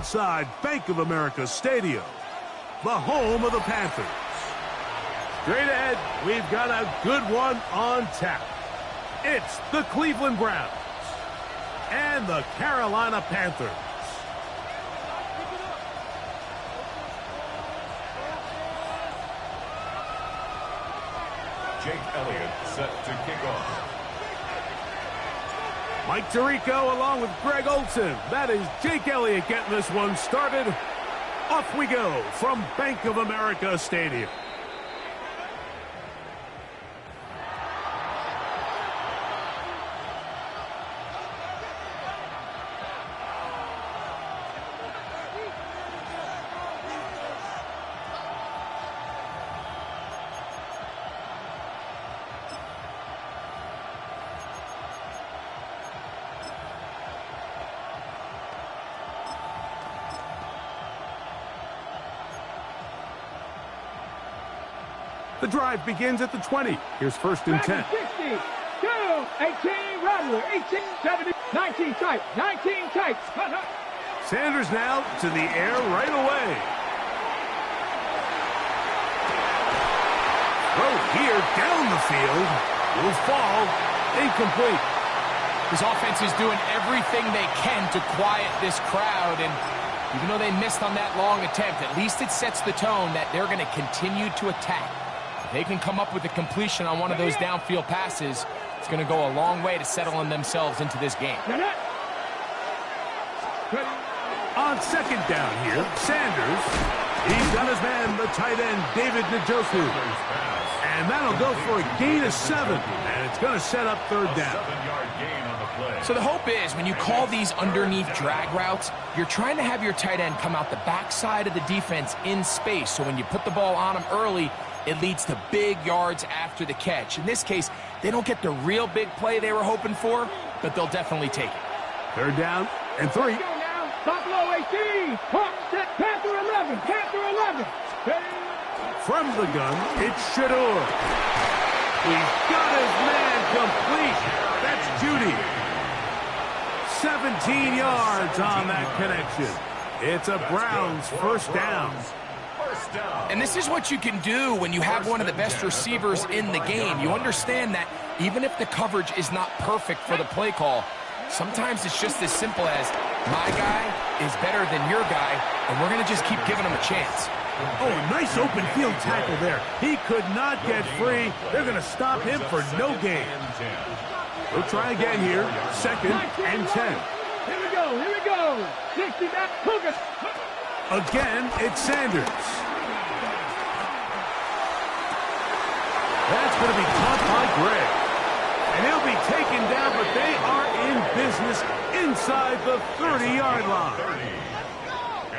inside Bank of America Stadium, the home of the Panthers. Straight ahead, we've got a good one on tap. It's the Cleveland Browns and the Carolina Panthers. Jake Elliott set to kick off. Mike Tirico along with Greg Olson. That is Jake Elliott getting this one started. Off we go from Bank of America Stadium. The drive begins at the 20. Here's first and 10. 60, 2, 18, Rattler, 18, 70, 19 tight, 19 tight. Sanders now to the air right away. Throw here down the field. Will fall. Incomplete. This offense is doing everything they can to quiet this crowd, and even though they missed on that long attempt, at least it sets the tone that they're going to continue to attack. They can come up with a completion on one of those downfield passes. It's going to go a long way to settling themselves into this game. On second down here, Sanders. He's got his man, the tight end, David Njoku. And that'll go for a gain of 7. And it's going to set up third down. 7-yard gain on the play. So the hope is when you call these underneath drag routes, you're trying to have your tight end come out the backside of the defense in space. So when you put the ball on him early, it leads to big yards after the catch. In this case, they don't get the real big play they were hoping for, but they'll definitely take it. Third down and 3. Buffalo 18, Panther 11, Panther 11. From the gun, it's Shador. He's got his man complete. That's Judy. 17 yards on that connection. It's a Browns first down. And this is what you can do when you have one of the best receivers in the game. You understand that even if the coverage is not perfect for the play call, sometimes it's just as simple as my guy is better than your guy, and we're going to just keep giving him a chance. Oh, a nice open field tackle there. He could not get free. They're going to stop him for no gain. We'll try again here. Second and 10. Here we go. 60, that's Pugas. Again, it's Sanders. That's going to be caught by Greg. And he'll be taken down, but they are in business inside the 30-yard line.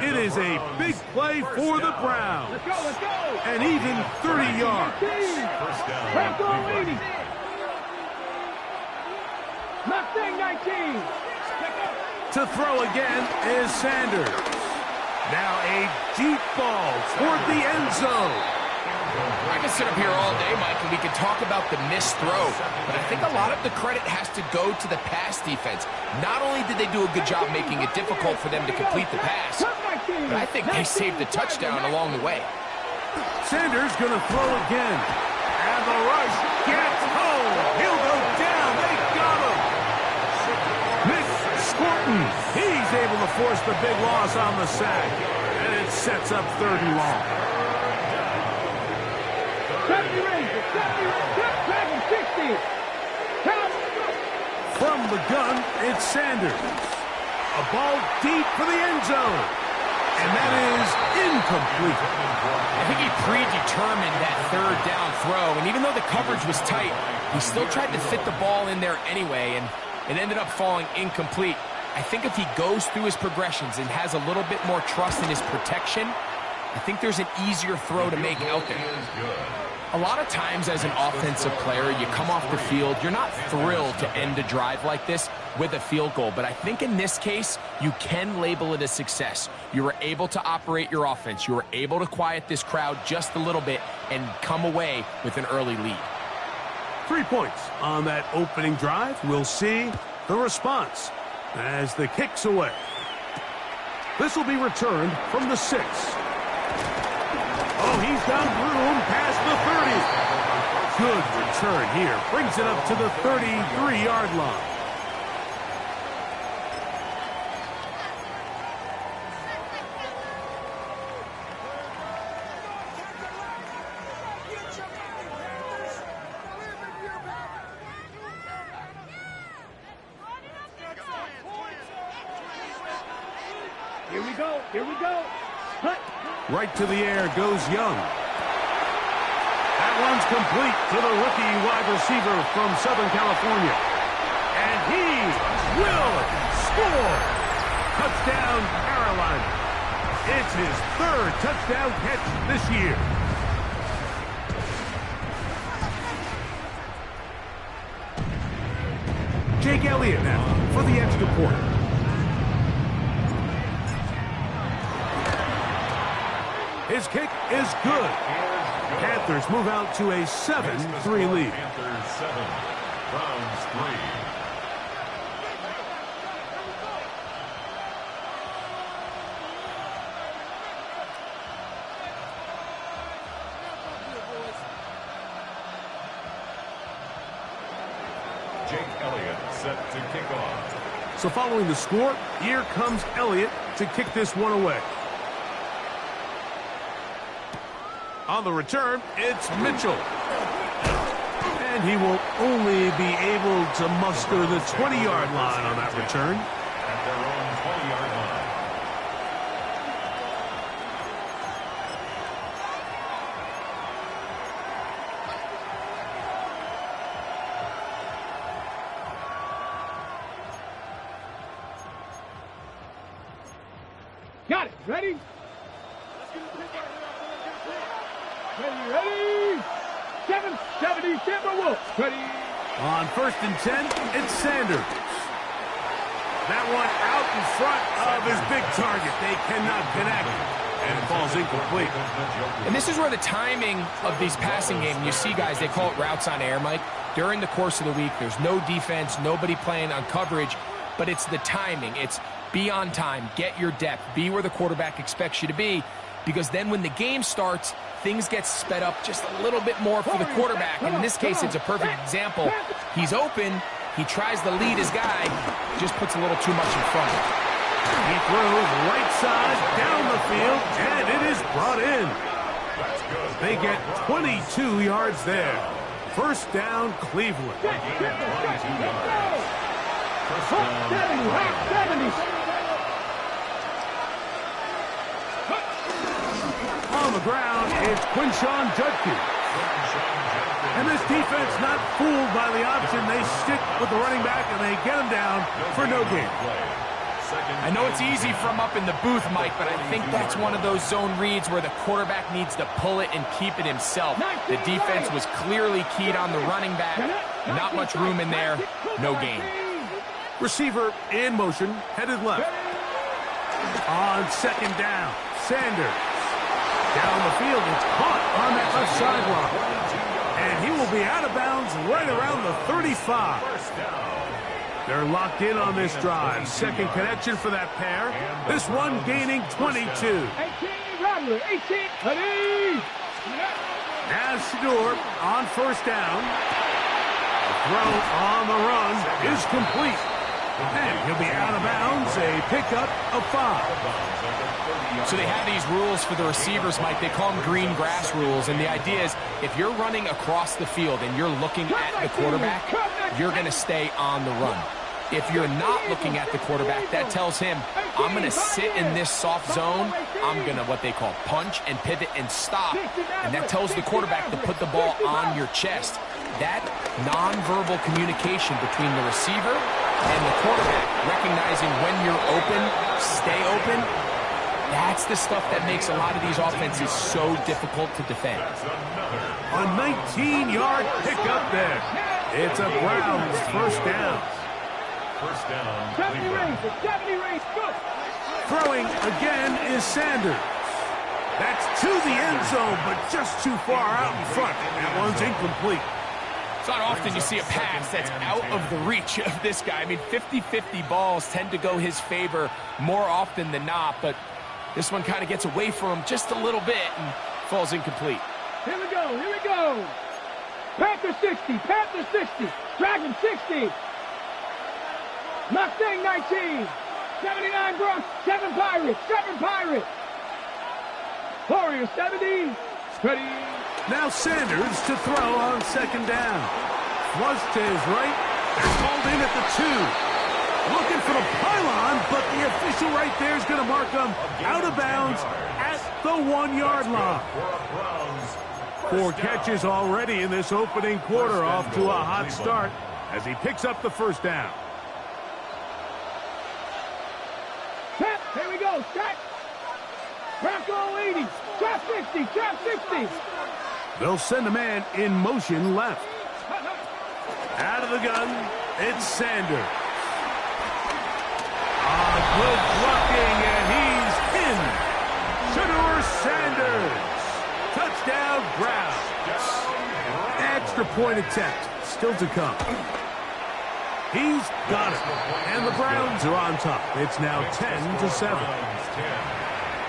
It is a big play for the Browns. Let's go. And even 30 yards. First down. Panther 80. Mustang 19. To throw again is Sanders. Now a deep ball toward the end zone. I can sit up here all day, Mike, and we can talk about the missed throw, but I think a lot of the credit has to go to the pass defense. Not only did they do a good job making it difficult for them to complete the pass, but I think they saved the touchdown along the way. Sanders going to throw again. And the rush gets home. He'll go down. They got him. Nick Scorton. He's able to force the big loss on the sack. And it sets up third and long. 70 Rangers, 60. From the gun, it's Sanders. A ball deep for the end zone. And that is incomplete. I think he predetermined that third down throw, and even though the coverage was tight, he still tried to fit the ball in there anyway, and it ended up falling incomplete. I think if he goes through his progressions and has a little bit more trust in his protection, I think there's an easier throw to make out there. A lot of times as an offensive player, you come off the field, you're not thrilled to end a drive like this with a field goal. But I think in this case, you can label it a success. You were able to operate your offense. You were able to quiet this crowd just a little bit and come away with an early lead. 3 points on that opening drive. We'll see the response as the kick's away. This will be returned from the 6. Oh, he's got room past the 30. Good return here. Brings it up to the 33-yard line. Here we go. Hut. Right to the air goes Young. That one's complete to the rookie wide receiver from Southern California. And he will score. Touchdown, Carolina. It's his 3rd touchdown catch this year. Jake Elliott now for the extra point. His kick is good. Panthers move out to a 7-3 lead. Panthers 7, Browns 3. Jake Elliott set to kick off. So following the score, here comes Elliott to kick this one away. On the return, it's Mitchell. And he will only be able to muster the 20-yard line on that return. At their own 20-yard line. Got it. Ready? Ready? 770 Timberwolves. Ready? On 1st and 10, it's Sanders. That one out in front of his big target. They cannot connect. And it falls incomplete. And this is where the timing of these passing games, you see, guys, they call it routes on air, Mike. During the course of the week, there's no defense, nobody playing on coverage, but it's the timing. It's be on time, get your depth, be where the quarterback expects you to be, because then when the game starts, things get sped up just a little bit more for the quarterback. And in this case, it's a perfect example. He's open. He tries to lead his guy, just puts a little too much in front of him. He throws right side down the field, and it is brought in. They get 22 yards there. 1st down, Cleveland. 70. On the ground, it's Quinshawn Judkins. And this defense not fooled by the option. They stick with the running back, and they get him down for no gain. I know it's easy from up in the booth, Mike, but I think that's one of those zone reads where the quarterback needs to pull it and keep it himself. The defense was clearly keyed on the running back. Not much room in there. No gain. Receiver in motion, headed left. On 2nd down, Sanders. Down the field, it's caught on that left sideline. And he will be out of bounds right around the 35. They're locked in on this drive. 2nd connection for that pair. This one gaining 22. 18, Rattler, 18, ready? Now Shador on 1st down. The throw on the run is complete. And he'll be out of bounds, a pickup of 5. So they have these rules for the receivers, Mike. They call them green grass rules. And the idea is if you're running across the field and you're looking at the quarterback, you're going to stay on the run. If you're not looking at the quarterback, that tells him, I'm going to sit in this soft zone. I'm going to, what they call, punch and pivot and stop. And that tells the quarterback to put the ball on your chest. That nonverbal communication between the receiver and the quarterback, recognizing when you're open, stay open, that's the stuff that makes a lot of these offenses so difficult to defend. A 19-yard pickup there. It's a Browns 1st down. 1st down, 70 range, 70 range, good. Throwing again is Sanders. That's to the end zone, but just too far out in front. That one's incomplete. It's not often you see a pass that's out of the reach of this guy. I mean, 50-50 balls tend to go his favor more often than not, but this one kind of gets away from him just a little bit and falls incomplete. Here we go, here we go. Panthers 60, Panthers 60, Dragon 60. Mustang 19, 79 Bronx, 7 Pirates, 7 Pirates. Warriors 70, ready. Now Sanders to throw on second down. Flush to his right. They're called in at the 2. Looking for the pylon, but the official right there is going to mark him out of bounds at the 1-yard line. 4 catches already in this opening quarter, off to a hot start as he picks up the first down. Set, here we go, set. Bronco 80, trap 60, trap 60. They'll send a man in motion left. Out of the gun, it's Sanders. Good blocking, and he's in. Shedeur Sanders. Touchdown, Browns. Extra point attempt still to come. He's got it. And the Browns are on top. It's now 10-7.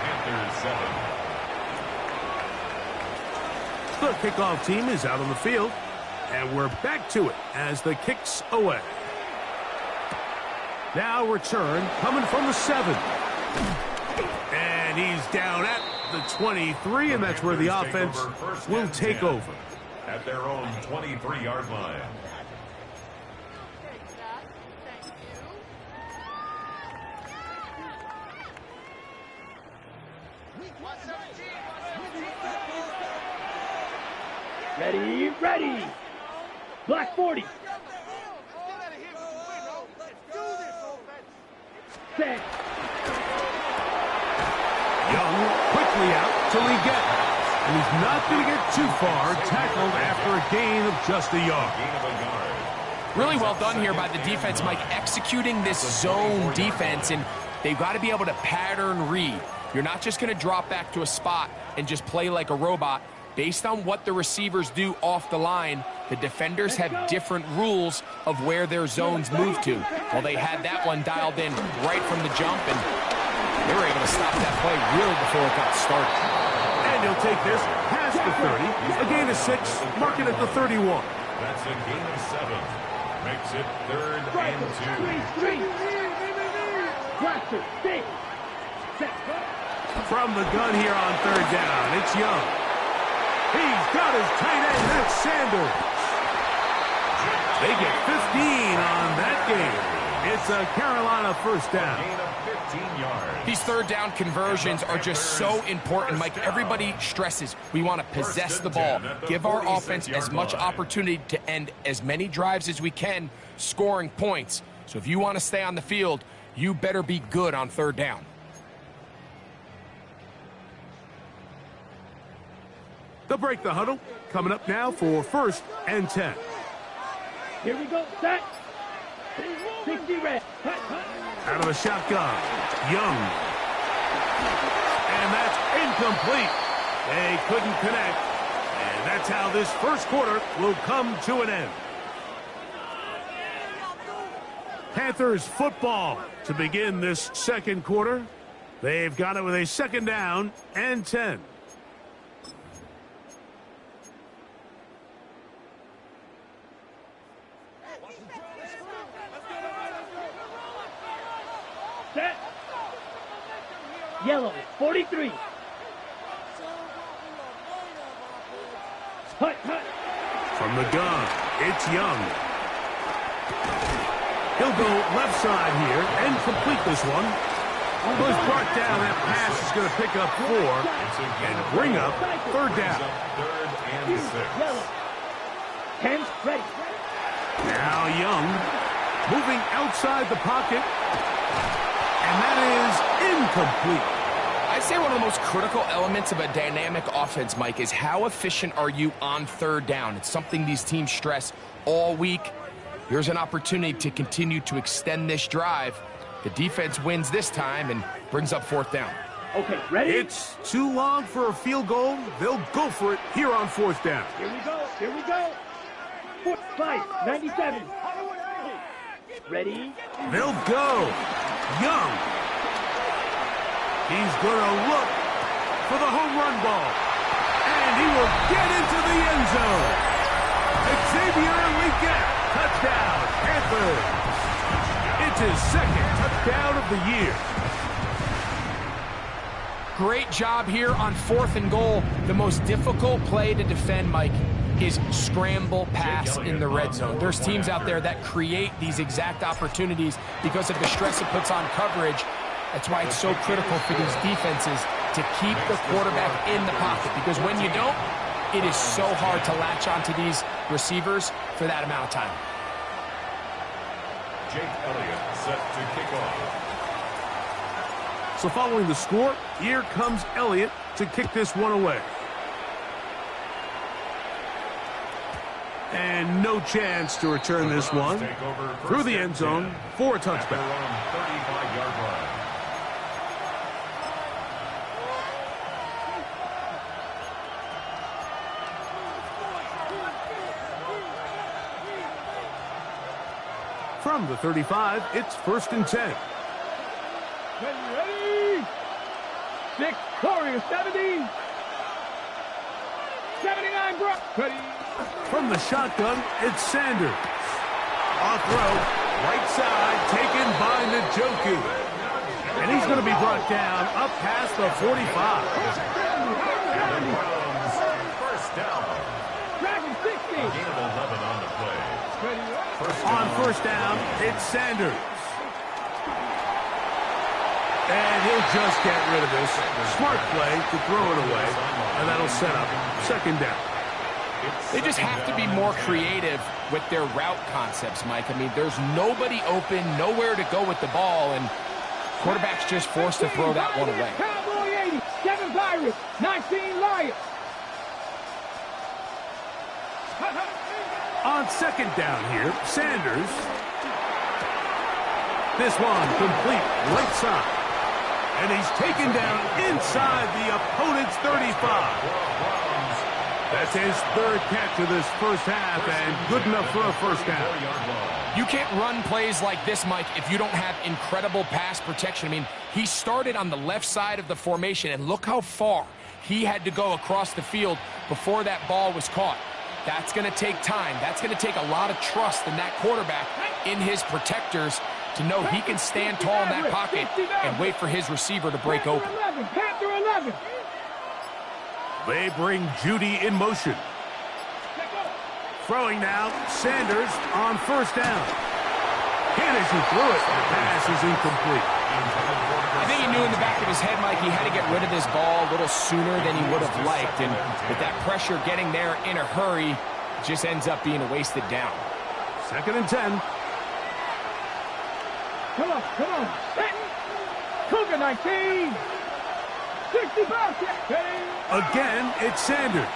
Panthers 7. The kickoff team is out on the field, and we're back to it as the kick's away. Now return coming from the 7. And he's down at the 23, and that's where the offense will take over. At their own 23-yard line. Ready, ready. Black 40. Set. Young quickly out to Lee Getton. And he's not going to get too far, tackled after a gain of just a yard. Really well done here by the defense, Mike, executing this zone defense, and they've got to be able to pattern read. You're not just going to drop back to a spot and just play like a robot. Based on what the receivers do off the line, the defenders have different rules of where their zones move to. Well, they had that one dialed in right from the jump, and they were able to stop that play really before it got started. And he'll take this past the 30, a gain of 6, mark it at the 31. That's a gain of 7. Makes it 3rd and 2. From the gun here on 3rd down, it's Young. He's got his tight end, that's Sanders. They get 15 on that game. It's a Carolina first down. Gain of 15 yards. These 3rd down conversions are just so important, Mike. Everybody stresses we want to possess the ball, give our offense as much opportunity to end as many drives as we can, scoring points. So if you want to stay on the field, you better be good on 3rd down. They'll break the huddle. Coming up now for 1st and 10. Here we go, set. 60 red. Out of the shotgun, Young. And that's incomplete. They couldn't connect. And that's how this first quarter will come to an end. Panthers football to begin this second quarter. They've got it with a 2nd down and 10. Set. Yellow, 43. Hut, hut. From the gun, it's Young. He'll go left side here and complete this one. Was brought down. That pass is going to pick up 4 and bring up 3rd down. 3rd and 6. Yellow. 10's ready. Now Young moving outside the pocket. And that is incomplete. I'd say one of the most critical elements of a dynamic offense, Mike, is how efficient are you on 3rd down. It's something these teams stress all week. Here's an opportunity to continue to extend this drive. The defense wins this time and brings up 4th down. Okay, ready? It's too long for a field goal. They'll go for it here on 4th down. Here we go, here we go. Fight, 97. Ready? They'll go. Young. He's going to look for the home run ball. And he will get into the end zone. Xavier Legette, touchdown, Panthers. It's his second touchdown of the year. Great job here on 4th and goal. The most difficult play to defend, Mike, is scramble pass in the red zone. There's teams out there that create these exact opportunities because of the stress it puts on coverage. That's why it's so critical for these defenses to keep the quarterback in the pocket, because when you don't, it is so hard to latch onto these receivers for that amount of time. Jake Elliott set to kick off. So following the score, here comes Elliott to kick this one away. And no chance to return this one through the end zone for a touchback. 35-yard line. From the 35, it's 1st and 10. Ready? 6, Warriors, 70. 79, Brock. Ready? From the shotgun, it's Sanders. Off throw, right side, taken by Njoku. And he's going to be brought down up past the 45. First down. Dragon, 60. Gain of 11 on the play. On 1st down, it's Sanders. And he'll just get rid of this. Smart play to throw it away. And that'll set up 2nd down. They just have to be more creative with their route concepts, Mike. I mean, there's nobody open, nowhere to go with the ball, and quarterback's just forced to throw that one away. Cowboy 80, 7 Pirates, 19 Lions. On 2nd down here, Sanders. This one complete right side. And he's taken down inside the opponent's 35. That's his 3rd catch of this first half, and good enough for a 1st down. You can't run plays like this, Mike, if you don't have incredible pass protection. I mean, he started on the left side of the formation, and look how far he had to go across the field before that ball was caught. That's going to take time. That's going to take a lot of trust in that quarterback, in his protectors, to know he can stand tall in that pocket and wait for his receiver to break open. Panther 11. They bring Judy in motion. Throwing now, Sanders on 1st down. Can't as he threw it. The pass is incomplete. I think he knew in the back of his head, Mike, he had to get rid of this ball a little sooner than he would have liked. And with that pressure getting there in a hurry, it just ends up being a wasted down. 2nd and 10. Come on. Cougar 19. 65. Again, it's Sanders.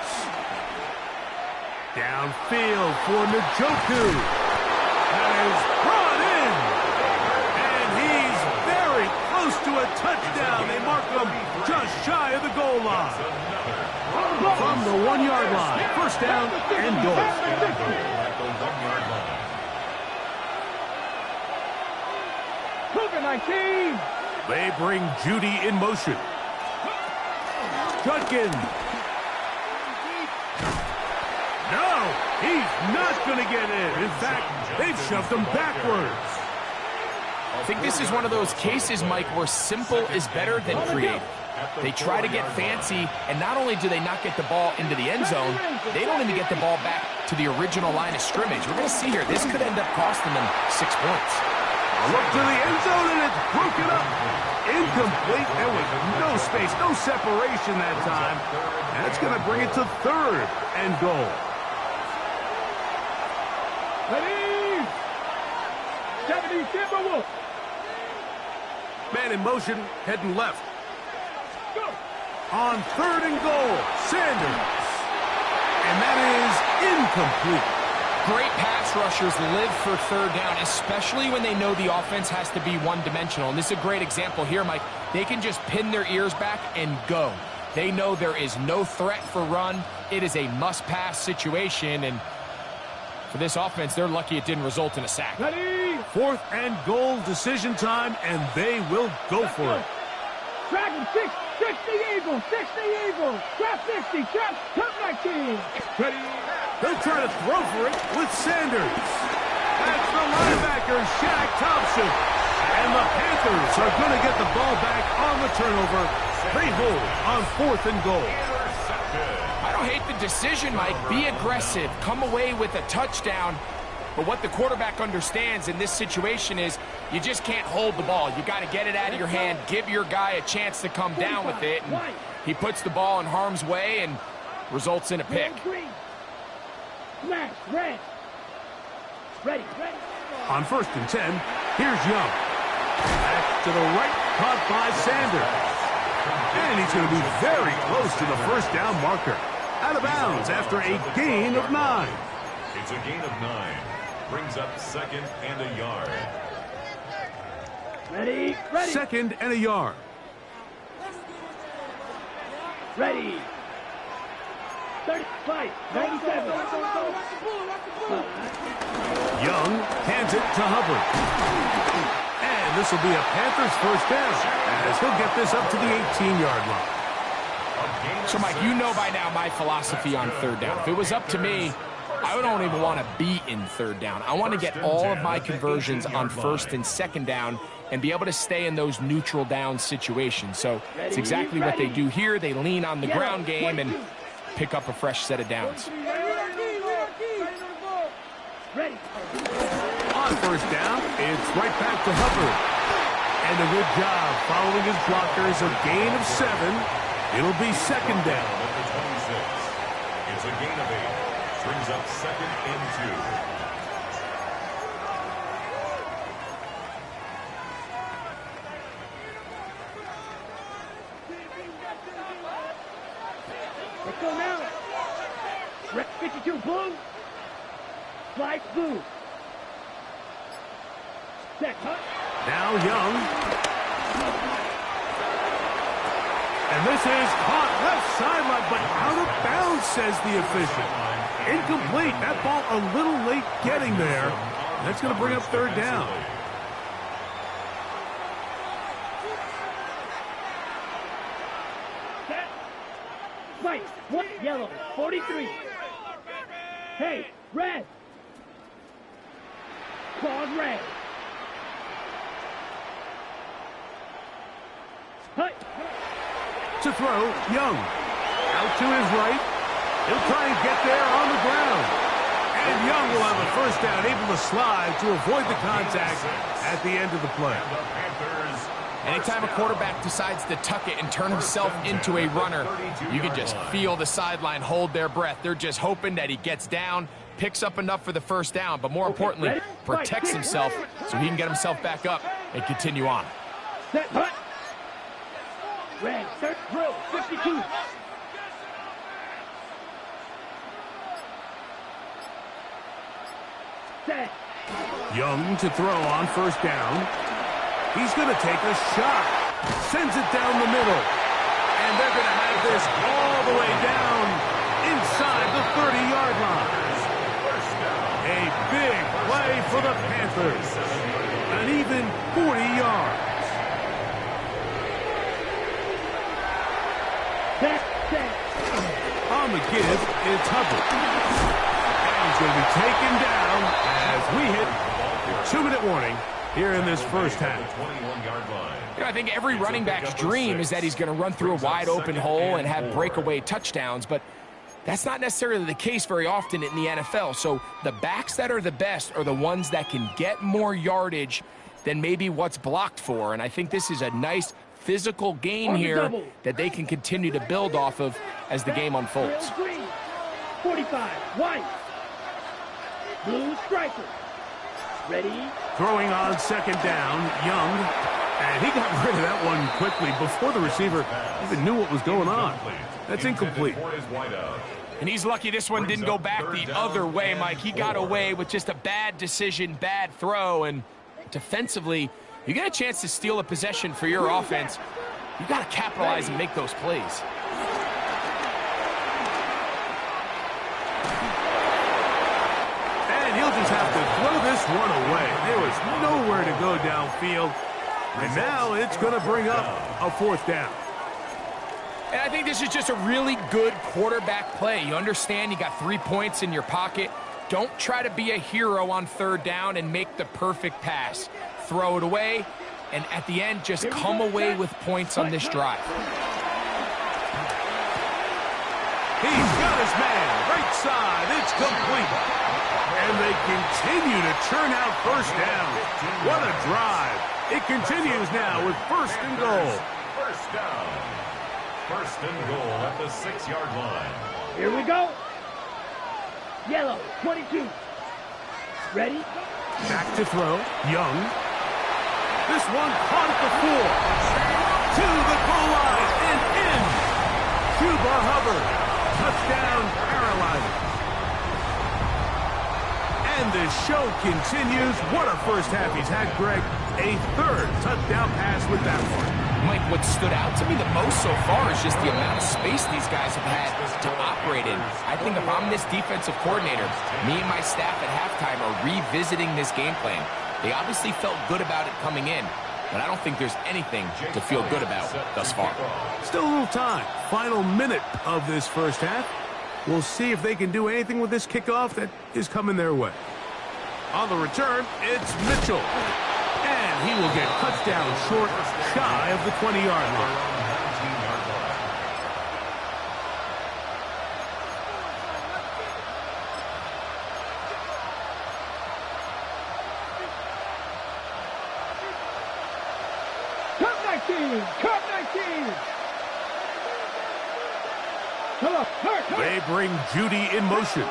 Downfield for Njoku. That is brought in. And he's very close to a touchdown. They mark him just shy of the goal line. From the 1-yard line. 1st down and goal. Cougar 19. They bring Judy in motion. Judkins. No, he's not going to get in. In fact, they've shoved him backwards. I think this is one of those cases, Mike, where simple is better than creative. They try to get fancy, and not only do they not get the ball into the end zone, they don't even get the ball back to the original line of scrimmage. We're going to see here, this could end up costing them 6 points. Look to the end zone, and it's broken up. Incomplete. There was no space, no separation that time. That's going to bring it to 3rd and goal. Ready? 70 Timberwolves. Man in motion, heading left. Go. On 3rd and goal, Sanders. And that is incomplete. Great pass rushers live for 3rd down, especially when they know the offense has to be one-dimensional. And this is a great example here, Mike. They can just pin their ears back and go. They know there is no threat for run. It is a must-pass situation, and For this offense, they're lucky it didn't result in a sack. Ready? 4th and goal, decision time, and they will go for it. Dragon 6, 60 Eagles, 60 Eagles. Trap 60, trap, come back team. Ready? They'll try to throw for it with Sanders. That's the linebacker, Shaq Thompson. And the Panthers are going to get the ball back on the turnover. They hold on 4th and goal. I don't hate the decision, Mike. Be aggressive. Come away with a touchdown. But what the quarterback understands in this situation is you just can't hold the ball. You got to get it out of your hand, give your guy a chance to come down with it. And he puts the ball in harm's way and results in a pick. Smash, red. Ready. On 1st and 10, here's Young. Back to the right, caught by Sanders. And he's going to be very close to the first down marker. Out of bounds after a gain of 9. It's a gain of 9. Brings up 2nd and a yard. Ready. 2nd and a yard. Ready. 35, 97. Young hands it to Hubbard. And this will be a Panthers first down as he'll get this up to the 18-yard line. So, Mike, you know by now my philosophy on 3rd down. If it was up to me, I don't even want to be in 3rd down. I want to get all of my conversions on 1st and 2nd down and be able to stay in those neutral down situations. So it's exactly what they do here. They lean on the ground game and pick up a fresh set of downs. On 1st down, it's right back to Hubbard. And a good job following his blockers, a gain of 7. It'll be 2nd down. It's a gain of 8. Brings up 2nd and 2. Let's go now. Rep 52, Blue. Slide Blue. Set, cut. Now Young. And this is caught left sideline, but out of bounds, says the official. Incomplete. That ball a little late getting there. That's going to bring up 3rd down. Set. White. What? Yellow. 43. Hey, red. Claws red. Hut. To throw, Young. Out to his right. He'll try and get there on the ground. And Young will have a first down, able to slide to avoid the contact at the end of the play. Anytime a quarterback decides to tuck it and turn himself into a runner, you can just feel the sideline hold their breath. They're just hoping that he gets down, picks up enough for the first down, but more importantly, protects himself so he can get himself back up and continue on. Set, hut. Red, third drill, 52. Set. Young to throw on 1st down. He's going to take a shot. Sends it down the middle. And they're going to have this all the way down inside the 30-yard line. A big play for the Panthers. An even 40 yards. Set. On the give, it's Hubbard. And he's going to be taken down as we hit 2-minute warning here in this first half. You know, I think every running back's dream is that he's going to run through a wide open hole and have breakaway touchdowns, but that's not necessarily the case very often in the NFL. So the backs that are the best are the ones that can get more yardage than maybe what's blocked for. And I think this is a nice physical gain here that they can continue to build off of as the game unfolds. 45, white. Blue striker. Ready? Throwing on 2nd down, Young. And he got rid of that one quickly before the receiver even knew what was going on. That's incomplete. And he's lucky this one didn't go back the other way, Mike. He got away with just a bad decision, bad throw, and defensively, you get a chance to steal a possession for your offense. You got to capitalize and make those plays. this one away. There was nowhere to go downfield. And now it's going to bring up a 4th down. And I think this is just a really good quarterback play. You understand you got 3 points in your pocket. Don't try to be a hero on 3rd down and make the perfect pass. Throw it away, and at the end, just come away with points on this drive. He's got his man, right side, it's complete. And they continue to churn out 1st down. What a drive. It continues now with 1st and goal. 1st down. 1st and goal at the 6-yard line. Here we go. Yellow, 22. Ready? Back to throw, Young. This one caught at the 4. To the goal line and in. Cuba Hubbard. Touchdown, Carolina. And the show continues. What a first half he's had, Greg. A 3rd touchdown pass with that one. Mike, what stood out to me the most so far is just the amount of space these guys have had to operate in. I think if I'm this defensive coordinator, me and my staff at halftime are revisiting this game plan. They obviously felt good about it coming in, but I don't think there's anything to feel good about thus far. Still a little time. Final minute of this first half. We'll see if they can do anything with this kickoff that is coming their way. On the return, it's Mitchell. And he will get touchdown short, shy of the 20-yard line. Cut 19. Cut 19. Come on. Hurt. They bring Judy in motion.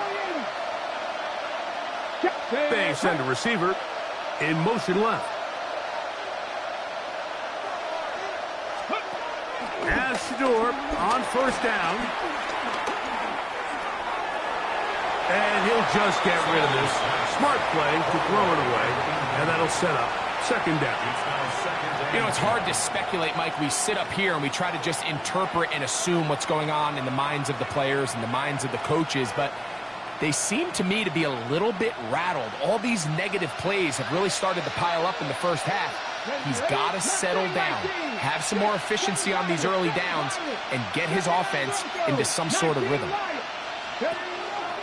They send a receiver in motion left. As Shador on 1st down. And he'll just get rid of this. Smart play to throw it away. And that'll set up 2nd down. You know, it's hard to speculate, Mike. We sit up here and we try to just interpret and assume what's going on in the minds of the players and the minds of the coaches, but they seem to me to be a little bit rattled. All these negative plays have really started to pile up in the first half. He's got to settle down, have some more efficiency on these early downs, and get his offense into some sort of rhythm.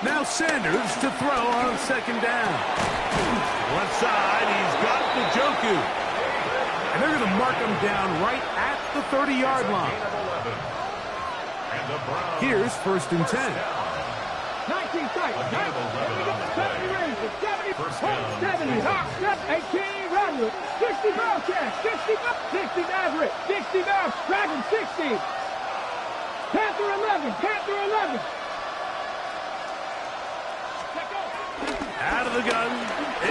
Now Sanders to throw on 2nd down. Left side, he's got the Njoku. And they're going to mark him down right at the 30-yard line. Here's 1st and 10. 19 strikes. 70, 18, Rodwood, 60 Bellcat, 60 Maverick, 60 Maverick, Dragon 60. Panther 11. Out of the gun,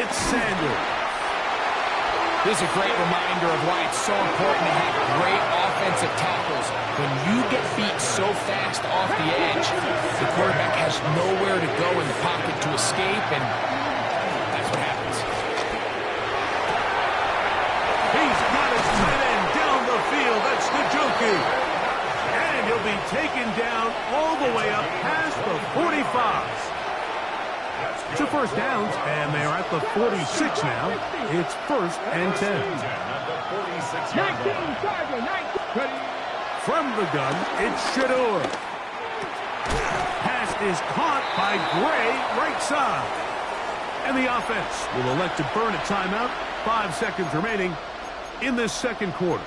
it's Sanders. This is a great reminder of why it's so important to have great offensive tackles. When you get beat so fast off the edge, the quarterback has nowhere to go in the pocket to escape, and that's what happens. He's got his tight end down the field. That's Njoku. And he'll be taken down all the way up past the 45. 2 first downs, and they are at the 46 now. It's 1st and 10. 19, From the gun, it's Shador. Pass is caught by Gray, right side. And the offense will elect to burn a timeout. 5 seconds remaining in this 2nd quarter.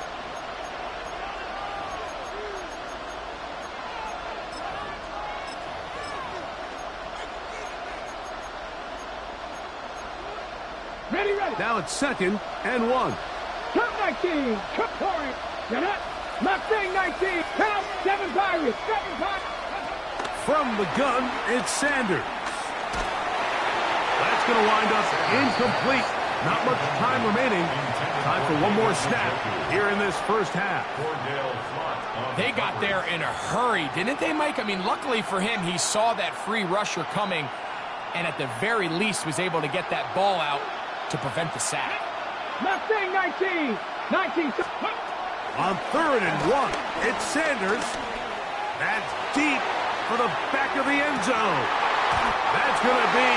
Ready. Now it's 2nd and 1. Cut 19. Cut point. Mustang 19. Count 7 Pirates. 7 Pirates. From the gun, it's Sanders. That's going to wind up incomplete. Not much time remaining. Time for one more snap here in this first half. They got there in a hurry, didn't they, Mike? I mean, luckily for him, he saw that free rusher coming and at the very least was able to get that ball out to prevent the sack. Mustang 19. 19. On 3rd and 1, it's Sanders. That's deep for the back of the end zone. That's going to be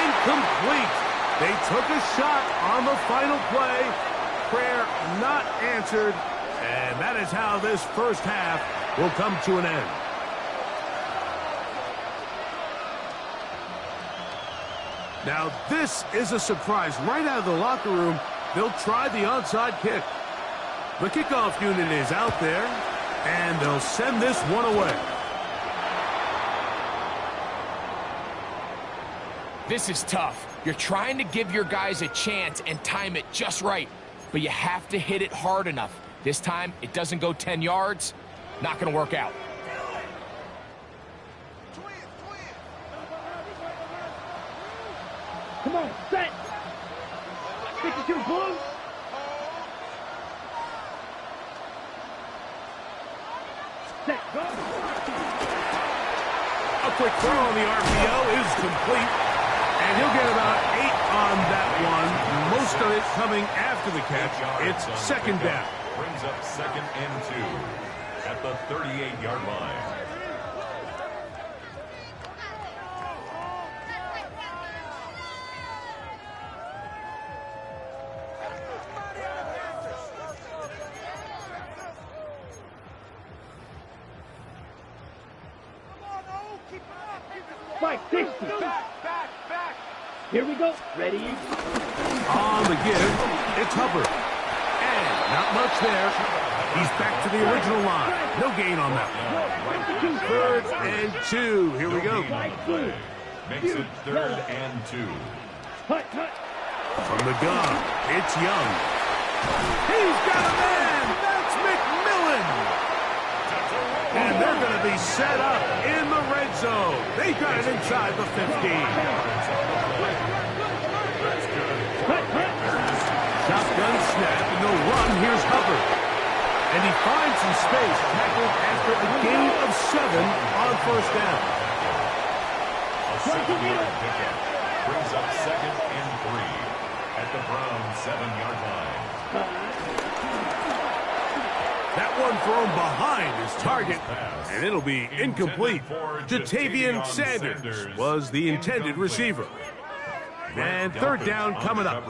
incomplete. They took a shot on the final play. Prayer not answered. And that is how this first half will come to an end. Now, this is a surprise. Right out of the locker room, they'll try the onside kick. The kickoff unit is out there, and they'll send this one away. This is tough. You're trying to give your guys a chance and time it just right, but you have to hit it hard enough. This time, it doesn't go 10 yards. Not going to work out. Come on, set. 52 blue. Set, go. A quick throw on the RPO is complete, and he'll get about 8 on that one. Most of it coming after the catch. It's second down. Brings up 2nd and 2 at the 38-yard line. Fight, 60. Back. Here we go. Ready? On the give, it's Hubbard. And not much there. He's back to the original line. No gain on that one. 3rd and 2. Here we go. Makes it 3rd and 2. Hut. From the gun, it's Young. He's got a man. That's McMillan. And they're going to be set up in the red zone. They got it inside the 15. Shotgun snap, and they'll run. Here's Hubbard. And he finds some space, tackled after a gain of 7 on first down. A 7-yard pickup brings up 2nd and 3 at the Browns' 7-yard line. That one thrown behind his target, and it'll be incomplete. Jatavian Sanders was the intended receiver. And 3rd down coming up.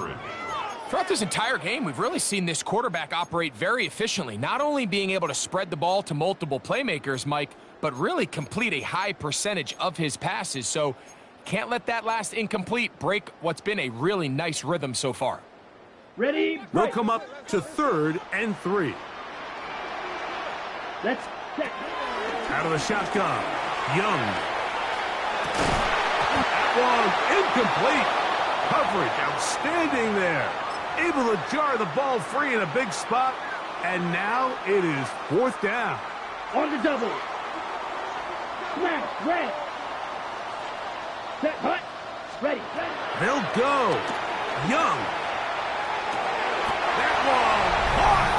Throughout this entire game, we've really seen this quarterback operate very efficiently, not only being able to spread the ball to multiple playmakers, Mike, but really complete a high percentage of his passes. So can't let that last incomplete break what's been a really nice rhythm so far. Ready? We'll come up to 3rd and 3. Let's set. Out of the shotgun, Young. That one incomplete. Coverage outstanding there. Able to jar the ball free in a big spot. And now it is 4th down. On the double. Smash, red. Set, hut. Ready. They'll go. Young. That one caught.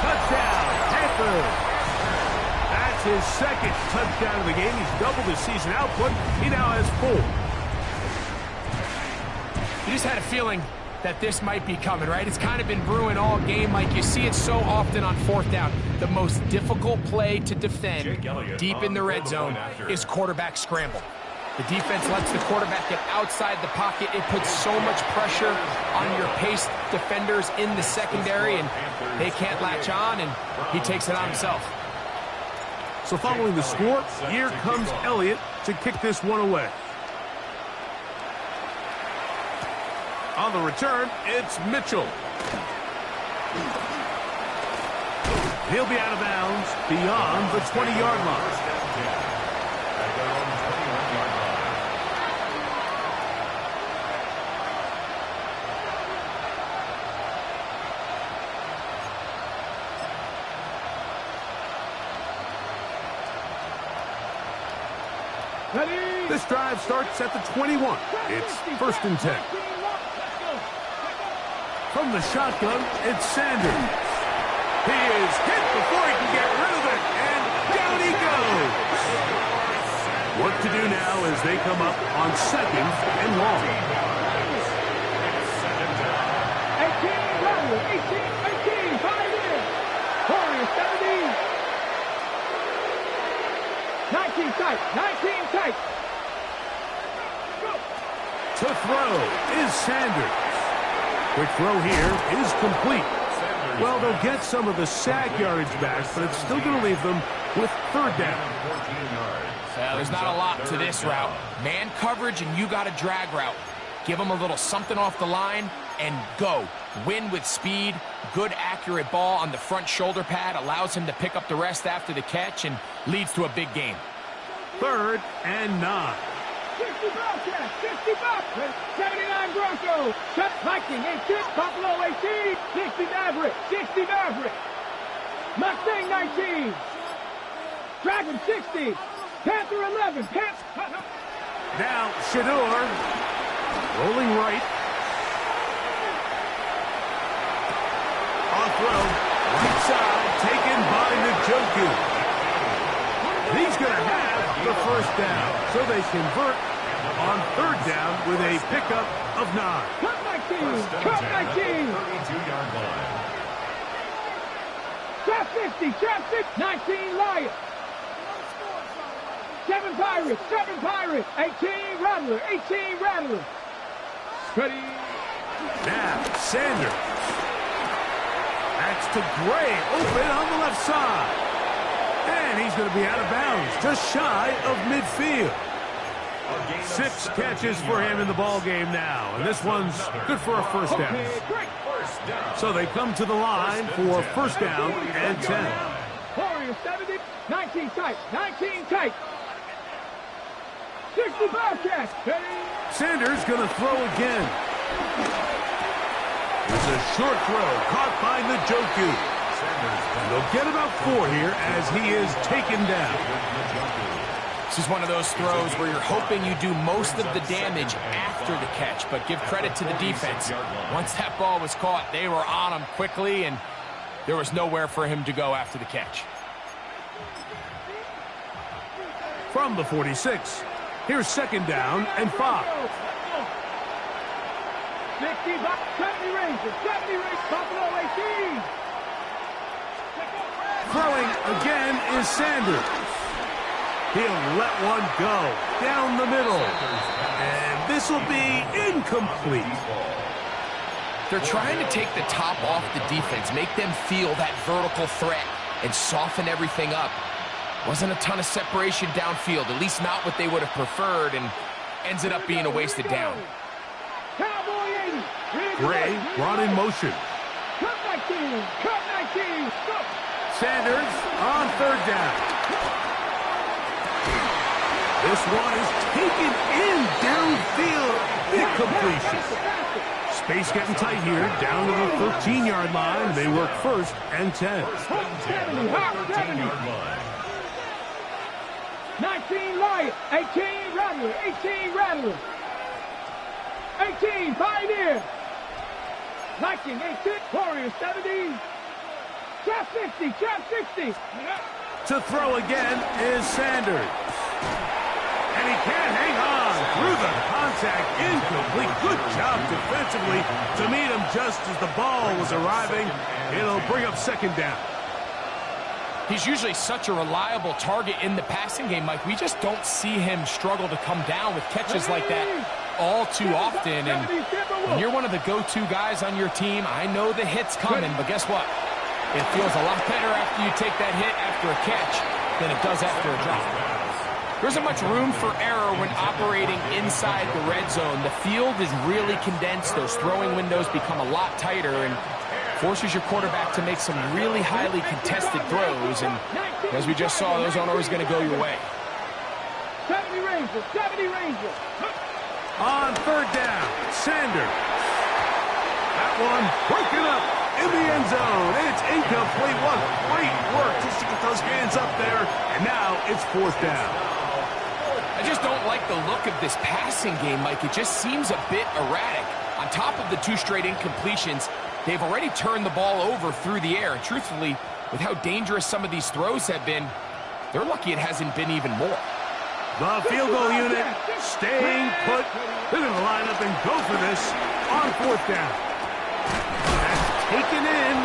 Touchdown, Panthers. That's his 2nd touchdown of the game. He's doubled his season output. He now has 4. You just had a feeling that this might be coming, right? It's kind of been brewing all game, Mike. You see it so often on 4th down. The most difficult play to defend deep in the red zone is quarterback scramble. The defense lets the quarterback get outside the pocket. It puts so much pressure on your paced defenders in the secondary, and they can't latch on, and he takes it on himself. So following the score, here comes Elliott to kick this one away. On the return, it's Mitchell. He'll be out of bounds beyond the 20-yard line. This drive starts at the 21. It's 1st and 10. From the shotgun, it's Sanders. He is hit before he can get rid of it, and down he goes. What to do now as they come up on 2nd and long. 18, 5 in. 40, 17. 19 tight. To throw is Sanders. Quick throw here is complete. Well, they'll get some of the sack yardage back, but it's still going to leave them with third down. There's not a lot to this route. Man coverage, and you got a drag route. Give him a little something off the line and go. Win with speed. Good, accurate ball on the front shoulder pad allows him to pick up the rest after the catch and leads to a big game. 3rd and 9. 60 Bobcats, 60 Bobcats, 79 Broncos, Viking 86, Buffalo 18, 60 Maverick, 60 Maverick, Mustang 19, Dragon 60, Panther 11, Now Shador, rolling right. On throw, right side, taken by Njoku. He's going to have the first down, so they convert on 3rd down with a pickup of 9. Cut 19, cut 19. 32-yard line. Trap 50, trap 6, 19 Lions. 7 Pirates, 18 Rattler, 18 Rattler. Ready. Now Sanders. That's to Gray, open on the left side. And he's going to be out of bounds, just shy of midfield. 6 catches for him in the ball game now, and this one's good for a first down. So they come to the line for first down and 10. Warriors 70, 19 tight, 19 tight. 60 Bobcats. Sanders going to throw again. There's a short throw caught by Njoku. They'll get about 4 here as he is taken down. This is one of those throws where you're hoping you do most of the damage after the catch, but give credit to the defense. Once that ball was caught, they were on him quickly, and there was nowhere for him to go after the catch. From the 46, here's 2nd down and 5. 60, 70 Rangers, Buffalo 18. Throwing again is Sanders. He'll let one go down the middle. And this will be incomplete. They're trying to take the top off the defense, make them feel that vertical threat, and soften everything up. Wasn't a ton of separation downfield, at least not what they would have preferred, and ends it up being a wasted down. Gray brought in motion. Cut 19, cut 19, go. Sanders on 3rd down. This one is taken in downfield. Big completion. Space getting tight here. Down to the 13-yard line. They work 1st and 10. 70, 19 Lions, 18 Rattler, 18 Rattler. 18 Pioneer. Viking 18, Warriors 70. Trap 60, trap 60. To throw again is Sanders. And he can't hang on through the contact. Incomplete. Good job defensively to meet him just as the ball was arriving. It'll bring up 2nd down. He's usually such a reliable target in the passing game, Mike. We just don't see him struggle to come down with catches like that all too often. And when you're one of the go-to guys on your team, I know the hit's coming, but guess what? It feels a lot better after you take that hit after a catch than it does after a drop. There isn't much room for error when operating inside the red zone. The field is really condensed. Those throwing windows become a lot tighter and forces your quarterback to make some really highly contested throws. And as we just saw, those aren't always going to go your way. 70 Rangers, 70 Rangers. On 3rd down, Sanders. That one broken up in the end zone. It's incomplete. What great work just to get those hands up there. And now it's 4th down. I just don't like the look of this passing game, Mike. It just seems a bit erratic. On top of the 2 straight incompletions, they've already turned the ball over through the air. And truthfully, with how dangerous some of these throws have been, they're lucky it hasn't been even more. The field goal unit staying put. They're going to line up and go for this on 4th down. That's taken in,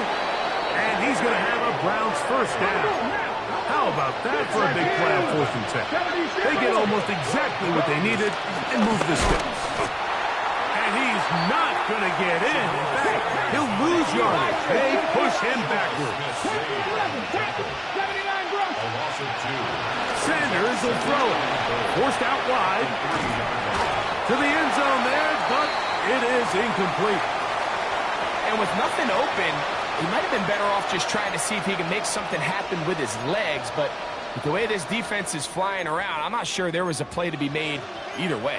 and he's going to have a Browns first down. How about that for a big play on 4th and 10? They get almost exactly what they needed and move the sticks. And he's not going to get in. In fact, he'll lose yardage. They push him backwards. 79 gross. A loss of 2. Sanders will throw it. Forced out wide. To the end zone there, but it is incomplete. And with nothing open, he might have been better off just trying to see if he can make something happen with his legs, but with the way this defense is flying around, I'm not sure there was a play to be made either way.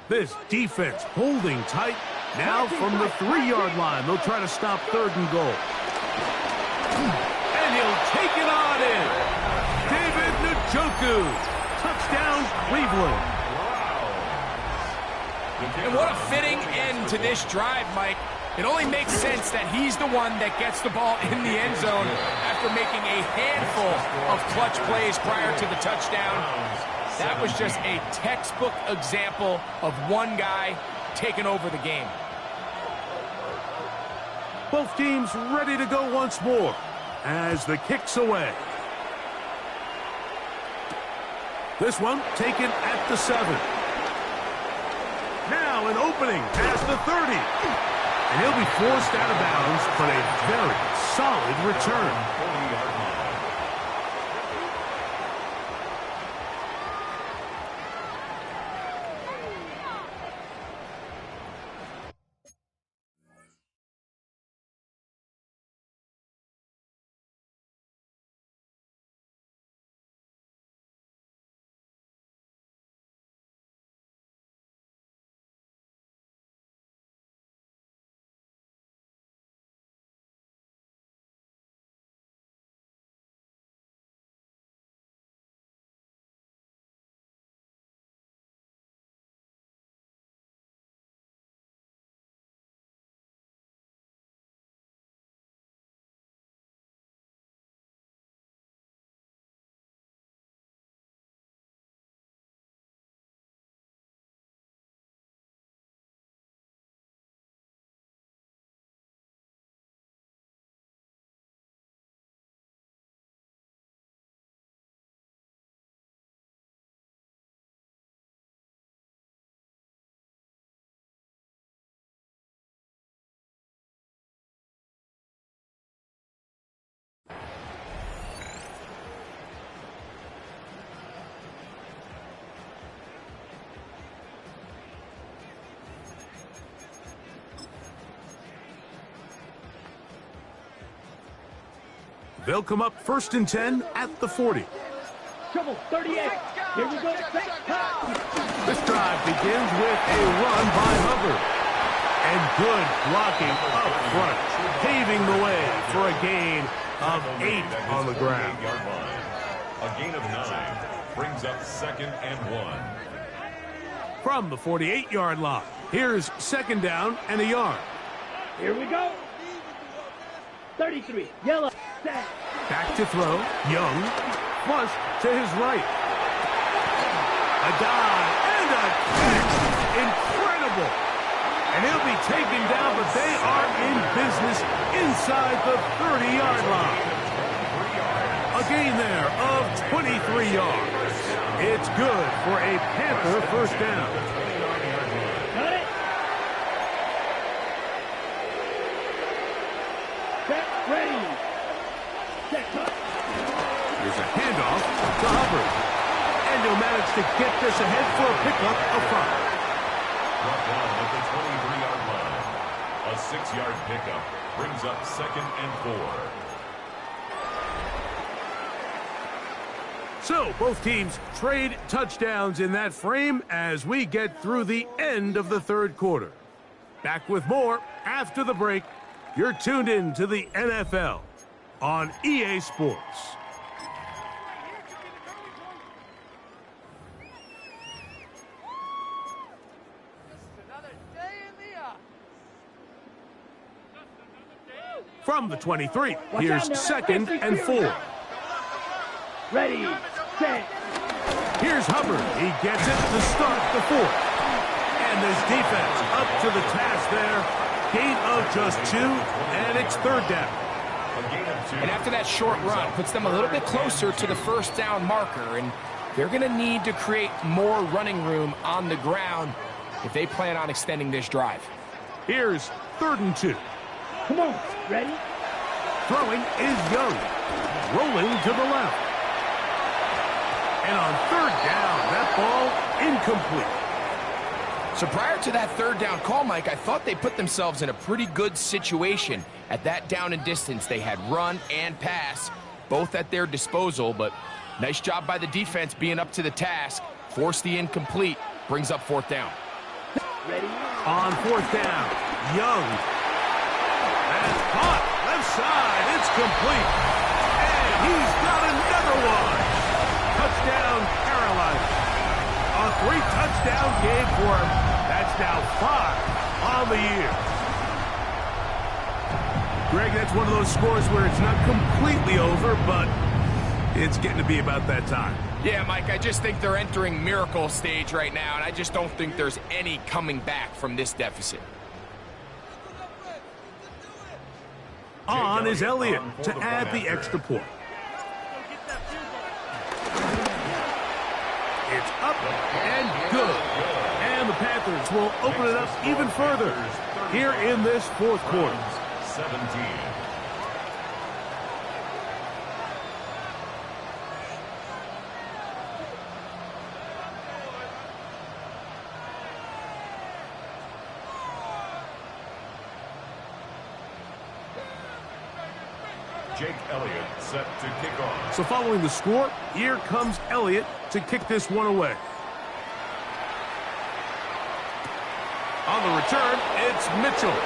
This defense holding tight. Now from the 3-yard line, they'll try to stop 3rd and goal. And he'll take it on in. David Njoku. Touchdown, Cleveland. And what a fitting end to this drive, Mike. It only makes sense that he's the one that gets the ball in the end zone after making a handful of clutch plays prior to the touchdown. That was just a textbook example of one guy taking over the game. Both teams ready to go once more as the kick's away. This one taken at the 7. Now an opening past the 30. And he'll be forced out of bounds, but a very solid return. They'll come up 1st and 10 at the 40. Trouble, 38. Here we go. This drive begins with a run by Hubbard. And good blocking up front, paving the way for a gain of 8 on the ground. A gain of 9 brings up 2nd and 1. From the 48-yard line, here's 2nd down and a yard. Here we go. 33, yellow. Back to throw, Young, flush to his right. A dive and a catch. Incredible. And he'll be taken down, but they are in business inside the 30-yard line. A gain there of 23 yards. It's good for a Panther 1st down. Got it. Set, ready. Here's a handoff to Hubbard. And he'll manage to get this ahead for a pickup of 5. Brought down at the 23-yard line. A 6-yard pickup brings up 2nd and 4. So both teams trade touchdowns in that frame as we get through the end of the 3rd quarter. Back with more after the break. You're tuned in to the NFL on EA Sports. From the 23, here's 2nd and 4. Ready, set. Here's Hubbard. He gets it to start the 4th. And this defense up to the task there. Gain of just 2, and it's 3rd down. A And after that short run, puts them a little bit closer to the first down marker, and they're going to need to create more running room on the ground if they plan on extending this drive. Here's 3rd and 2. Come on, ready? Throwing is Young. Rolling to the left. And on 3rd down, that ball incomplete. So prior to that 3rd down call, Mike, I thought they put themselves in a pretty good situation. At that down and distance, they had run and pass, both at their disposal, but nice job by the defense being up to the task. Forced the incomplete, brings up 4th down. Ready? On 4th down, Young. That's caught. Left side, it's complete. And he's got another one. Touchdown, Carolina. A 3-touchdown game for him. That's now 5 on the year. Greg, that's one of those scores where it's not completely over, but it's getting to be about that time. Yeah, Mike, I just think they're entering miracle stage right now, and I just don't think there's any coming back from this deficit. On is Elliott to add the extra point. It's up and good. And the Panthers will open it up even further here in this 4th quarter. 17. Jake Elliott set to kick off. So following the score, here comes Elliott to kick this one away. On the return, it's Mitchell.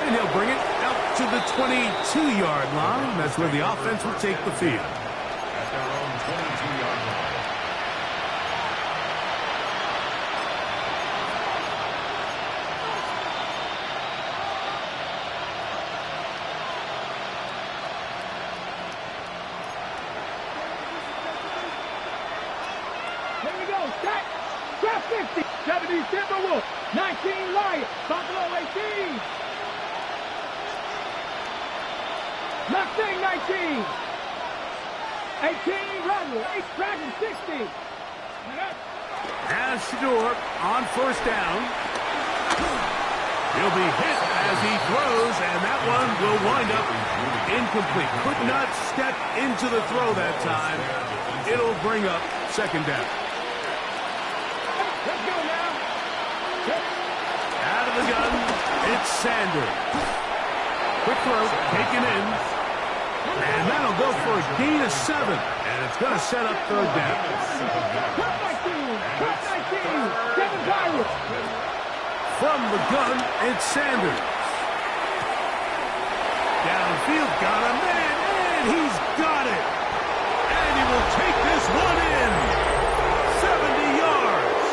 And he'll bring it out to the 22-yard line. That's where the offense will take the field. At their own 22-yard line. Here we go, set. Drop 50. 70 Timberwolves. 19 Lions. Buffalo 18. Mustang 19. 18 Rebel. 8 Dragon 60. As Shador on 1st down. He'll be hit as he throws, and that one will wind up incomplete. Could not step into the throw that time. It'll bring up 2nd down. Let's go now. Out of the gun, it's Sanders. Quick throw, taken in. And that'll go for a gain of 7. And it's going to set up 3rd down. Top 19. Top 19. Kevin Pirates. From the gun, it's Sanders. Downfield, got a man, and he's got it. And he will take this one in. 70 yards.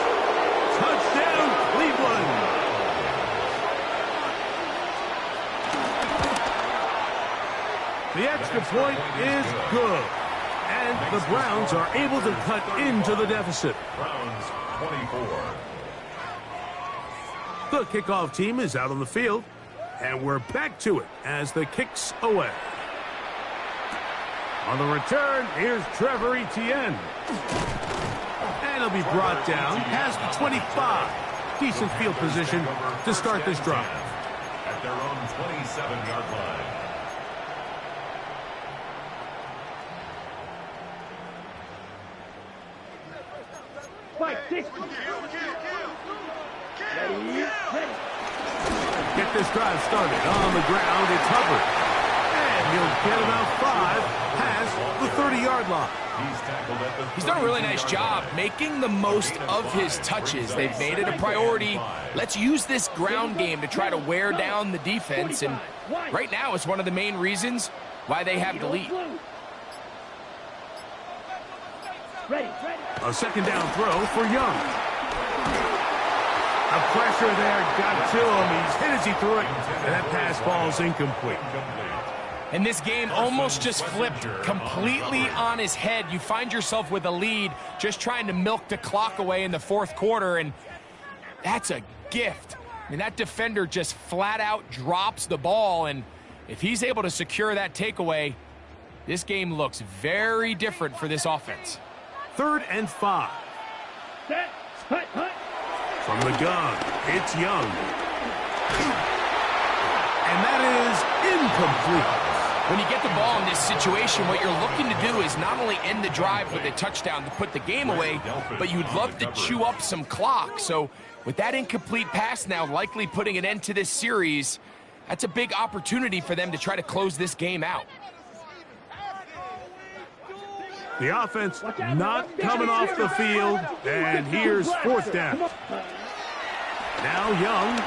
Touchdown, Cleveland. The extra point is good. And the Browns are able to cut into the deficit. Browns 24. The kickoff team is out on the field, and we're back to it as the kick's away. On the return, here's Trevor Etienne. And he'll be brought down past the 25. Decent field position to start this drive. At their own 27-yard line. Spike 60. Ready? Get this drive started. On the ground, it's Hubbard. And he'll get about 5 past the 30-yard line. He's done a really nice job making the most of his touches. They've made it a priority. Let's use this ground game to try to wear down the defense. And right now, it's one of the main reasons why they have the lead. A 2nd down throw for Young. A pressure there got to him. He's hit as he threw it, and that pass ball's incomplete. And this game almost just flipped completely on his head. You find yourself with a lead, just trying to milk the clock away in the 4th quarter, and that's a gift. I mean, that defender just flat out drops the ball, and If he's able to secure that takeaway, this game looks very different for this offense. 3rd and 5. Set. Hut, hut. From the gun, it's Young. And that is incomplete. When you get the ball in this situation, what you're looking to do is not only end the drive with a touchdown to put the game away, but you'd love to chew up some clock. So with that incomplete pass now likely putting an end to this series, that's a big opportunity for them to try to close this game out. The offense not coming off the field, and here's 4th down. Now Young.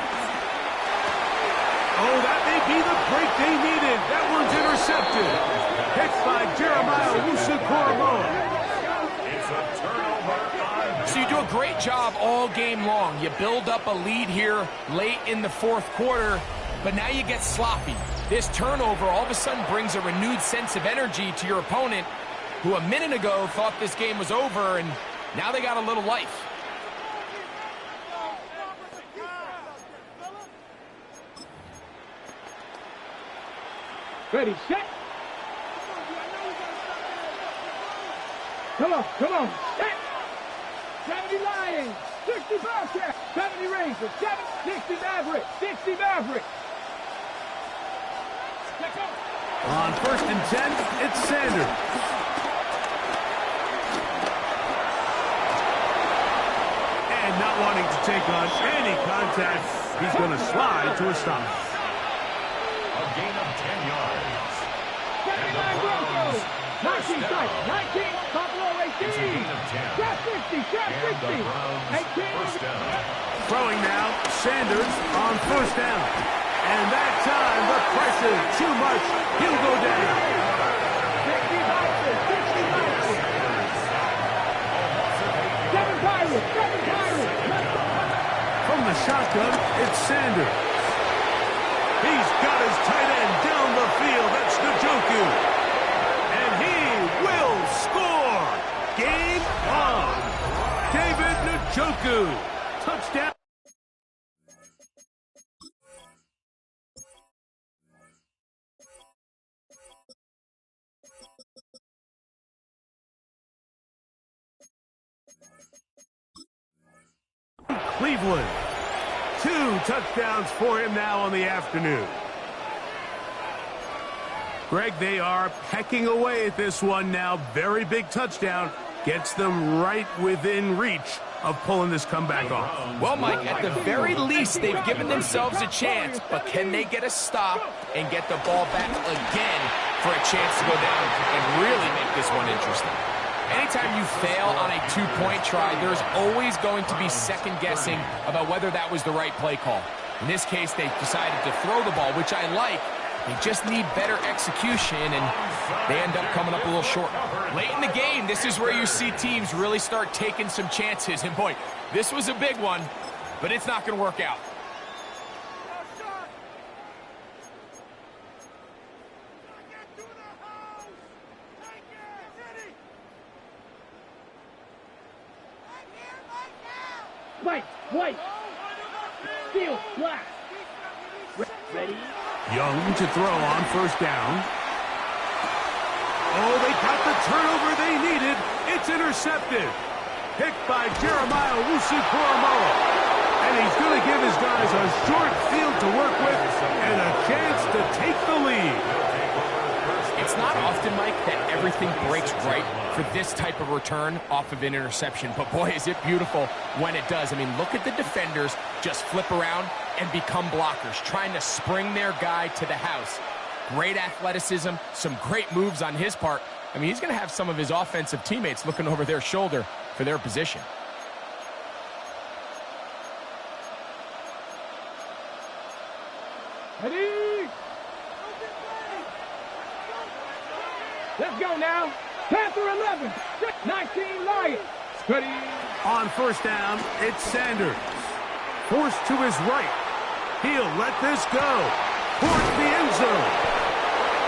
Oh, that may be the break they needed. That one's intercepted. Hit by Jeremiah Wusu-Koromoa. It's a turnover. So you do a great job all game long. You build up a lead here late in the 4th quarter, but now you get sloppy. This turnover all of a sudden brings a renewed sense of energy to your opponent, who a minute ago thought this game was over, and now they got a little life. Ready, set. Come on, set. 70 Lions, 60 Bobcats, 70 Rangers, 60 Mavericks, 60 Mavericks. On 1st and 10, it's Sanders. And not wanting to take on any contact, he's going to slide to a stop. A gain of 10 yards. 79 Broncos, 19 strikes, 19, Buffalo 18. It's a gain of 10. Shot 60, shot 60. And the Browns 18. first down. Throwing now, Sanders on 1st down. And that time, the pressure too much. He'll go down. 60 boxes, 60 boxes. 7 Pirates, 7 Pirates. From the shotgun, it's Sanders. He's got his tight end down the field. That's Njoku. And he will score. Game on. David Njoku. Touchdown. Cleveland. 2 touchdowns for him now on the afternoon. Greg, they are pecking away at this one now. Very big touchdown. Gets them right within reach of pulling this comeback off. Well, Mike, at the very least, they've given themselves a chance, but can they get a stop and get the ball back again for a chance to go down and really make this one interesting? Anytime you fail on a 2-point try, there's always going to be second-guessing about whether that was the right play call. In this case, they decided to throw the ball, which I like. They just need better execution, and they end up coming up a little short. Late in the game, this is where you see teams really start taking some chances. And, boy, this was a big one, but it's not going to work out. White, Steel, black. Ready? Young to throw on 1st down. Oh, they got the turnover they needed. It's intercepted. Picked by Jeremiah Wusu-Koromoa. And he's going to give his guys a short field to work with and a chance to take the lead. It's not often, Mike, that everything breaks right for this type of return off of an interception. But, boy, is it beautiful when it does. I mean, look at the defenders just flip around and become blockers, trying to spring their guy to the house. Great athleticism, some great moves on his part. I mean, he's going to have some of his offensive teammates looking over their shoulder for their position. Ready? Let's go now. Panther 11, 19 Lions. Ready? On 1st down, it's Sanders. Forced to his right. He'll let this go. Towards the end zone.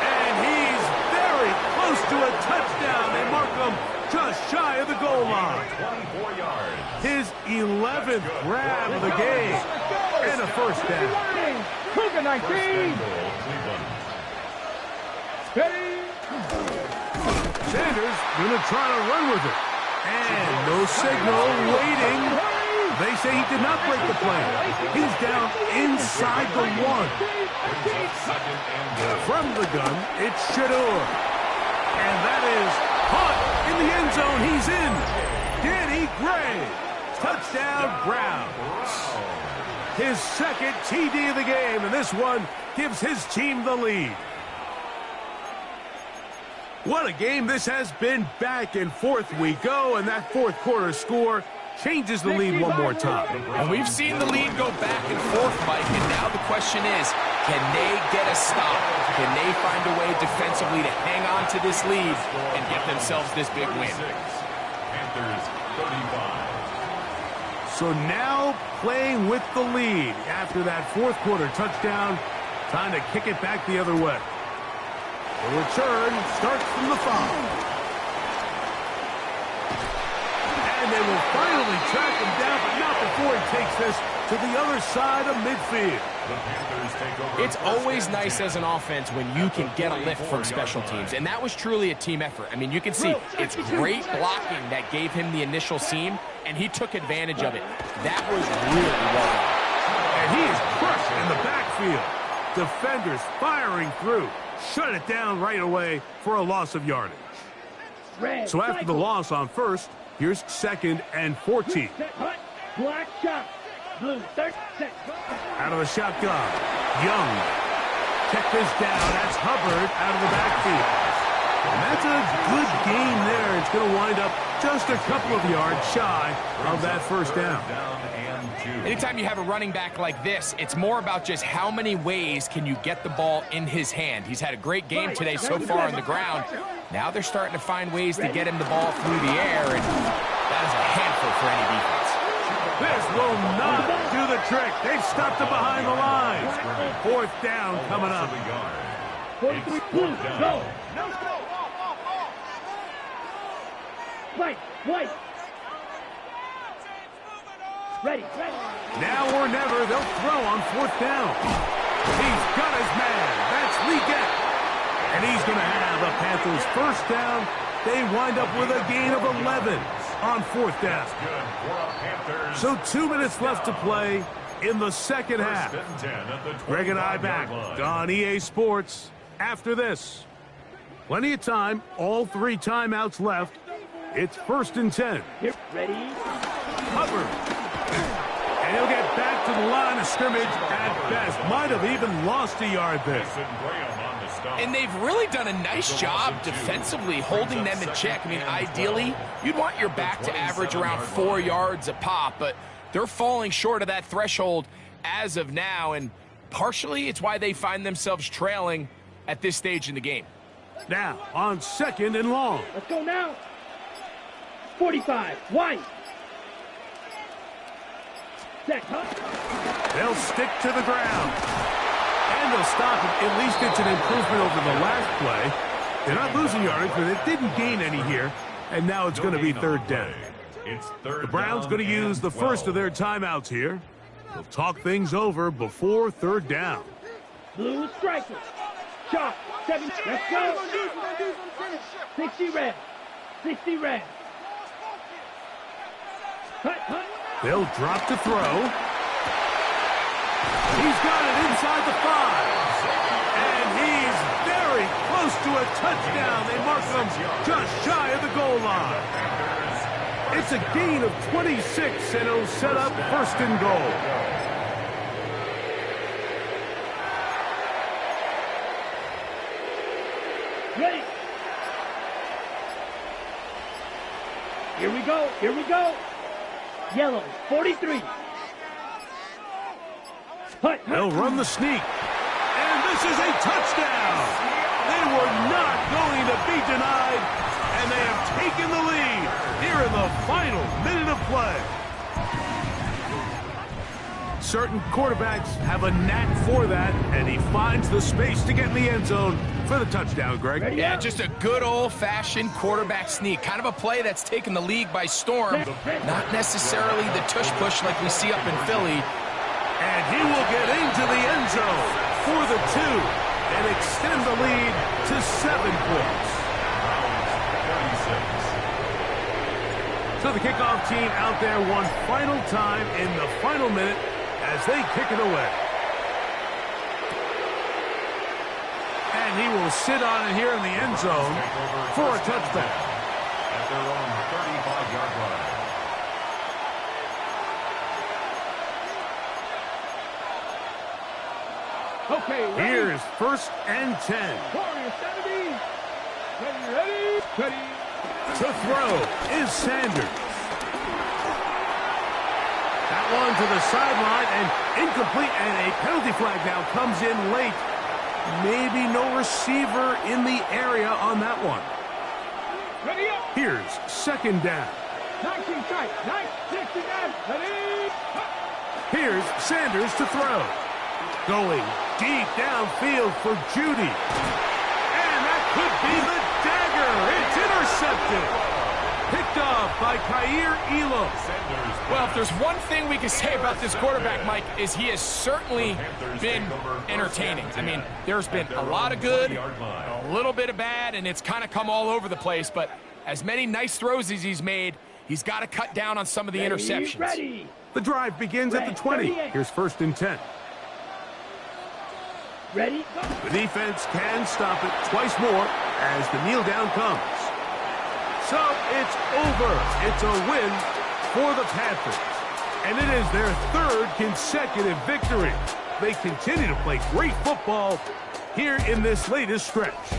And he's very close to a touchdown. They mark him just shy of the goal line. 24 yards. His 11th grab of the game. And a 1st down. Cougar 19. Ready? Sanders going to try to run with it. And no signal, waiting. They say he did not break the play. He's down inside the 1. From the gun, it's Shador. And that is caught in the end zone. He's in. Danny Gray. Touchdown, Browns. His second TD of the game, and this one gives his team the lead. What a game this has been. Back and forth we go, and that fourth quarter score changes the lead one more time. And we've seen the lead go back and forth, Mike, and now the question is, can they get a stop? Can they find a way defensively to hang on to this lead and get themselves this big win? Panthers 35. So now playing with the lead after that fourth quarter touchdown, time to kick it back the other way. The return starts from the 5. And they will finally track him down, but not before he takes this to the other side of midfield. It's always nice as an offense when you can get a lift from special teams, and that was truly a team effort. I mean, you can see it's great blocking that gave him the initial seam, and he took advantage of it. That was really well done. And he is crushed in the backfield. Defenders firing through. Shut it down right away for a loss of yardage. So after the loss on first, here's 2nd and 14. Black shot. Blue, 36. Out of the shotgun. Young. Check this down. That's Hubbard out of the backfield. And that's a good gain there. It's going to wind up just a couple of yards shy of that first down. Anytime you have a running back like this, it's more about just how many ways can you get the ball in his hand. He's had a great game today so far on the ground. Now they're starting to find ways to get him the ball through the air, and that is a handful for any defense. This will not do the trick. They've stopped him behind the lines. Fourth down coming up. 43, blue, go. White. Ready. Now or never, they'll throw on fourth down. He's got his man. That's Leggett. And he's going to have the Panthers first down. They wind up with a gain of 11 on fourth down. So 2 minutes left to play in the second half. Greg and I back on EA Sports after this. Plenty of time. All 3 timeouts left. It's 1st and 10. Ready. Hubbard. And he'll get back to the line of scrimmage at best. Might have even lost a yard there. And they've really done a nice job defensively holding them in check. I mean, ideally, you'd want your back to average around 4 yards a pop, but they're falling short of that threshold as of now, and partially it's why they find themselves trailing at this stage in the game. Now, on 2nd and long. Let's go now. 45, White. Set, They'll stick to the ground. And they'll stop it. At least it's an improvement over the last play. They're not losing yardage, but it didn't gain any here. And now it's going to be 3rd down. The Browns going to use the first of their timeouts here. They'll talk things over before 3rd down. Blue striker. Shot. 7. Let's go. 60 red. 60 red. Cut. They'll drop to throw. He's got it inside the 5. And he's very close to a touchdown. They mark him just shy of the goal line. It's a gain of 26, and it'll set up 1st and goal. Ready. Here we go. Yellow, 43. They'll run the sneak. And this is a touchdown. They were not going to be denied, and they have taken the lead here in the final minute of play. Certain quarterbacks have a knack for that, and he finds the space to get in the end zone for the touchdown, Greg. Yeah, just a good old-fashioned quarterback sneak. Kind of a play that's taken the league by storm. Not necessarily the tush-push like we see up in Philly. And he will get into the end zone for the 2. And and extend the lead to 7 points. 36. So the kickoff team out there one final time in the final minute as they kick it away. And he will sit on it here in the end zone for a touchback. At their own 35-yard line. Okay, ready? Here's 1st and 10. Warrior 70. Ready. To throw is Sanders. That one to the sideline and incomplete, and a penalty flag now comes in late. Maybe no receiver in the area on that one. Ready up. Here's 2nd down. 19 tight. 69. Ready. Here's Sanders to throw. Going deep downfield for Judy. And that could be the dagger. It's intercepted. Picked off by Kaiir Elam. Well, if there's one thing we can say about this quarterback, Mike, is he has certainly been entertaining. I mean, there's been a lot of good, a little bit of bad, and it's kind of come all over the place. But as many nice throws as he's made, he's got to cut down on some of the interceptions. Ready. The drive begins at the 20. Here's 1st and 10. Ready. Go. The defense can stop it twice more as the kneel down comes. So it's over. It's a win for the Panthers. And it is their 3rd consecutive victory. They continue to play great football here in this latest stretch.